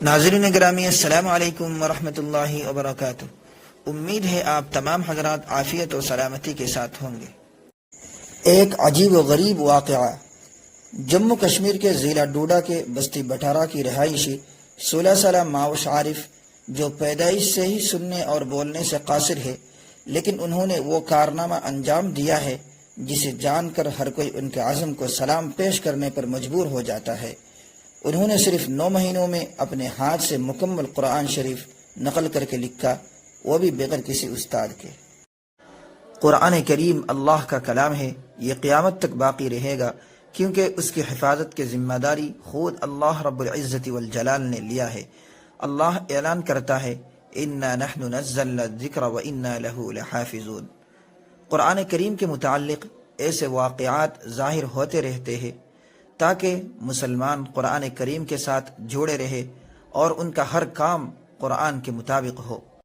ناظرین گرامی، السلام علیکم ورحمۃ اللہ وبرکاتہ۔ امید ہے آپ تمام حضرات عافیت و سلامتی کے ساتھ ہوں گے۔ ایک عجیب و غریب واقعہ۔ جموں کشمیر کے ضلع ڈوڈا کے بستی بٹھارا کی رہائشی 16 سالہ ماوش عارف، جو پیدائش سے ہی سننے اور بولنے سے قاصر ہے، لیکن انہوں نے وہ کارنامہ انجام دیا ہے جسے جان کر ہر کوئی ان کے عزم کو سلام پیش کرنے پر مجبور ہو جاتا ہے۔ انہوں نے صرف 9 مہینوں میں اپنے ہاتھ سے مکمل قرآن شریف نقل کر کے لکھا، وہ بھی بغیر کسی استاد کے۔ قرآن کریم اللہ کا کلام ہے، یہ قیامت تک باقی رہے گا، کیونکہ اس کی حفاظت کی ذمہ داری خود اللہ رب العزت والجلال نے لیا ہے۔ اللہ اعلان کرتا ہے، اِنَّا نَحْنُ نَزَّلْنَا الذِّكْرَ وَإِنَّا لَهُ لَحَافِظُونَ۔ قرآن کریم کے متعلق ایسے واقعات ظاہر ہوتے رہتے ہیں تاکہ مسلمان قرآن کریم کے ساتھ جوڑے رہے اور ان کا ہر کام قرآن کے مطابق ہو۔